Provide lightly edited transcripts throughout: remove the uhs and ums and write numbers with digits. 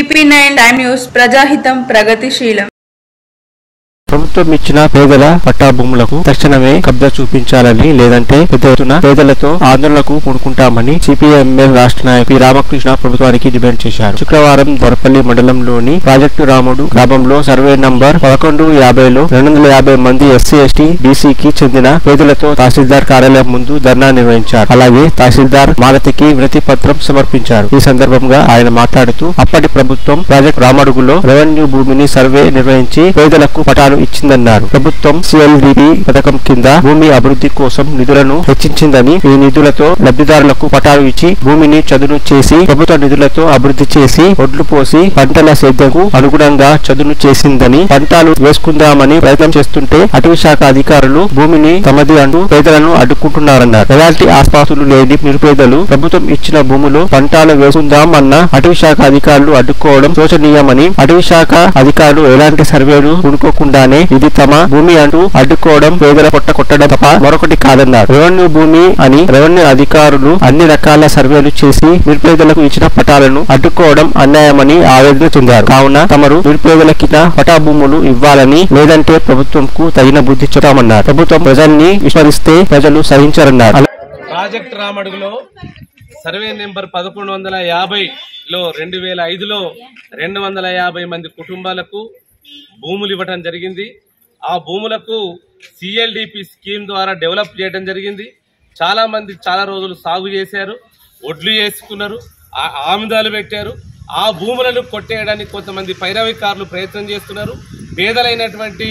CP9 time news ప్రజాహితం ప్రగతిశీలం. ప్రభుత్వం ఇచ్చిన పేదల పట్టా భూములకు తక్షణమే కబ్జా చూపించాలని లేదంటే పెద్ద ఎత్తున పేదలతో ఆందోళనకు పూనుకుంటామని సిపిఐఎంఎల్ రాష్ట్ర నాయకుడు రామకృష్ణ ప్రభుత్వానికి డిమాండ్ చేశారు. శుక్రవారం దొరపల్లి మండలంలోని ప్రాజెక్టు రాముడు గ్రామంలో సర్వే నంబర్ 1150లో 250 మంది ఎస్సీ ఎస్టీ బీసీకి చెందిన పేదలతో తహసీల్దార్ కార్యాలయం ముందు ధర్నా నిర్వహించారు. అలాగే తహసీల్దార్ మాలతికి వినతి పత్రం సమర్పించారు. ఈ సందర్భంగా ఆయన మాట్లాడుతూ అప్పటి ప్రభుత్వం ప్రాజెక్టు రామడుగులో రెవెన్యూ భూమిని సర్వే నిర్వహించి పేదలకు పటాలు ఇచ్చిందన్నారు. ప్రభుత్వం సిఎల్డిపి పథకం కింద భూమి అభివృద్ధి కోసం నిధులను హెచ్చించిందని, ఈ నిధులతో లబ్ధిదారులకు పటాలు ఇచ్చి భూమిని చదును చేసి ప్రభుత్వ నిధులతో అభివృద్ధి చేసి ఒడ్లు పోసి పంటల సేద్యంకు అనుగుణంగా చదును చేసిందని, పంటలు వేసుకుందామని ప్రయత్నం చేస్తుంటే అటవీ శాఖ అధికారులు భూమిని తమది అంటూ పేదలను అడ్డుకుంటున్నారన్నారు. ఎలాంటి ఆస్పాతులు లేని నిరుపేదలు ప్రభుత్వం ఇచ్చిన భూములో పంటలు వేసుకుందామన్న అటవీ శాఖ అధికారులు అడ్డుకోవడం శోచనీయమని, అటవీ శాఖ అధికారులు ఎలాంటి సర్వేలు పూనుకోకుండా ఇది తమ భూమి అంటూ అడ్డుకోవడం పేదల పొట్ట కొట్టడం తప్ప మరొకటి కాదన్నారు. రెవెన్యూ భూమి అని రెవెన్యూ అధికారులు అన్ని రకాల సర్వేలు చేసి నిరుపేదలకు ఇచ్చిన పటాలను అడ్డుకోవడం అన్యాయమని ఆవేదన చెందారు. కావున తమరు నిరుపేదలకిన పటా భూములు ఇవ్వాలని లేదంటే ప్రభుత్వంకు తగిన బుద్ధి చెప్తామన్నారు. ప్రభుత్వం ప్రజల్ని విస్మరిస్తే ప్రజలు సహించారన్నారు. ప్రాజెక్ట్ రామడుగులో సర్వే నెంబర్ 1150లో 2005లో 250 మంది కుటుంబాలకు భూములు ఇవ్వడం జరిగింది. ఆ భూములకు సిఎల్డిపి స్కీమ్ ద్వారా డెవలప్ చేయడం జరిగింది. చాలా మంది చాలా రోజులు సాగు చేశారు, ఒడ్లు వేసుకున్నారు, ఆముదాలు పెట్టారు. ఆ భూములను కొట్టేయడానికి కొంతమంది పైరవికారులు ప్రయత్నం చేస్తున్నారు. పేదలైనటువంటి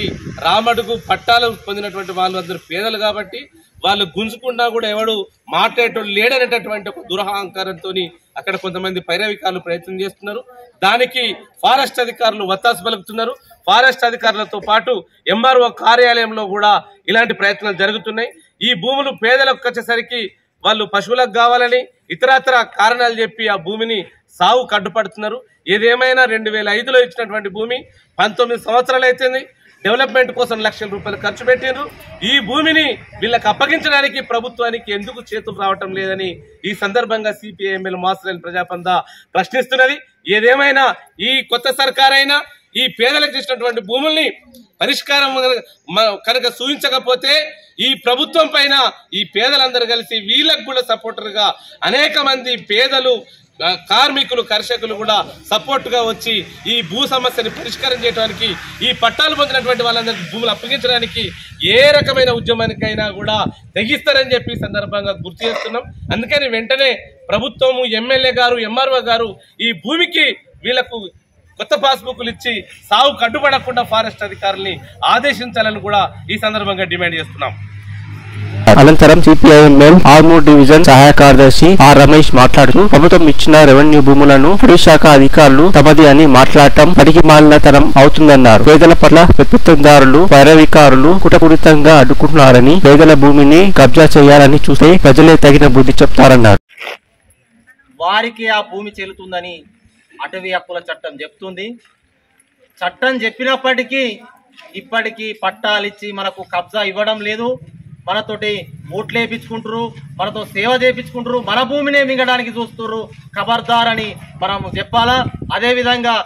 రామడుగు పట్టాలు పొందినటువంటి వాళ్ళు అందరూ పేదలు కాబట్టి వాళ్ళు గుంజుకున్నా కూడా ఎవడు మాట్లాడేటోళ్ళు లేడనేటటువంటి ఒక దురహంకారంతో అక్కడ కొంతమంది పైరవికారులు ప్రయత్నం చేస్తున్నారు. దానికి ఫారెస్ట్ అధికారులు వత్తాసు పలుకుతున్నారు. ఫారెస్ట్ అధికారులతో పాటు ఎంఆర్ఓ కార్యాలయంలో కూడా ఇలాంటి ప్రయత్నాలు జరుగుతున్నాయి. ఈ భూములు పేదలకు వచ్చేసరికి వాళ్ళు పశువులకు కావాలని ఇతరత్ర కారణాలు చెప్పి ఆ భూమిని సాగు కడ్డుపడుతున్నారు. ఏదేమైనా 2005లో ఇచ్చినటువంటి భూమి 19 సంవత్సరాలు అవుతుంది. డెవలప్మెంట్ కోసం లక్షల రూపాయలు ఖర్చు పెట్టిండ్రు. ఈ భూమిని వీళ్ళకి అప్పగించడానికి ప్రభుత్వానికి ఎందుకు చేతులు రావటం లేదని ఈ సందర్భంగా సిపిఐఎంఎల్ మాస్టర్ ప్రజాపంద ప్రశ్నిస్తున్నది. ఏదేమైనా ఈ కొత్త సర్కారైనా ఈ పేదలకు ఇచ్చినటువంటి భూముల్ని పరిష్కారం కనుక సూచించకపోతే ఈ ప్రభుత్వం పైన ఈ పేదలందరూ కలిసి వీళ్ళకు కూడా సపోర్టర్గా అనేక మంది పేదలు, కార్మికులు, కర్షకులు కూడా సపోర్ట్ గా వచ్చి ఈ భూ సమస్యని పరిష్కారం చేయడానికి, ఈ పట్టాలు పొందినటువంటి వాళ్ళందరికీ భూములు అప్పగించడానికి ఏ రకమైన ఉద్యమానికైనా కూడా తెగిస్తారని చెప్పి సందర్భంగా గుర్తు చేస్తున్నాం. అందుకని వెంటనే ప్రభుత్వము, ఎమ్మెల్యే గారు, ఎంఆర్ఓ గారు ఈ భూమికి వీళ్లకు కొత్త పాస్బుక్లు ఇచ్చి సాగు కట్టుబడకుండా ఫారెస్ట్ అధికారుల్ని ఆదేశించాలని కూడా ఈ సందర్భంగా డిమాండ్ చేస్తున్నాం. అనంతరం సిపిఐఎంఎల్ ఆర్మూర్ డివిజన్ సహాయ కార్యదర్శి ఆర్ రమేష్ మాట్లాడుతూ ప్రభుత్వం ఇచ్చిన రెవెన్యూ భూములను అటవీ శాఖ అధికారులు తమది అని మాట్లాడటం పనికి మాలినతనం అవుతుందన్నారు. పేదల పట్ల పెత్తందారులు, పైరవికారులు కుటపూరితంగా అడ్డుకుంటున్నారని, పేదల భూమిని కబ్జా చేయాలని చూస్తే ప్రజలే తగిన బుద్ధి చెప్తారన్నారు. వారికి ఆ భూమి చెల్లుతుందని అటవీ హక్కుల చట్టం చెప్తుంది. చట్టం చెప్పినప్పటికీ ఇప్పటికీ పట్టాలిచ్చి మనకు కబ్జా ఇవ్వడం లేదు. మనతోటి ఓట్లు వేయించుకుంటారు, మనతో సేవ చేయించుకుంటారు, మన భూమినే మింగడానికి చూస్తున్నారు. ఖబర్దార్ అని మనం చెప్పాలా. అదేవిధంగా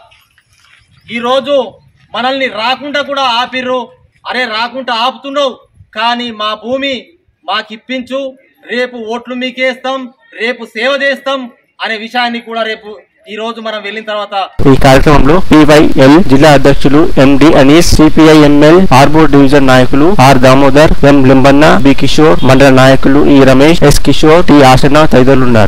ఈరోజు మనల్ని రాకుండా కూడా ఆపిర్రు. అరే రాకుండా ఆపుతున్నావు కానీ మా భూమి మాకు ఇప్పించు, రేపు ఓట్లు మీకేస్తాం, రేపు సేవ చేస్తాం అనే విషయాన్ని కూడా రేపు ఈ రోజు మనం వెళ్ళిన తర్వాత ఈ కార్యక్రమంలో పివైఎల్ జిల్లా అధ్యక్షులు MD Anees, CPIML Armoor division నాయకులు R Damodar, M Limbanna, B Kishore, మండల నాయకులు E Ramesh, S Kishore, T Asana తదితరులున్నారు.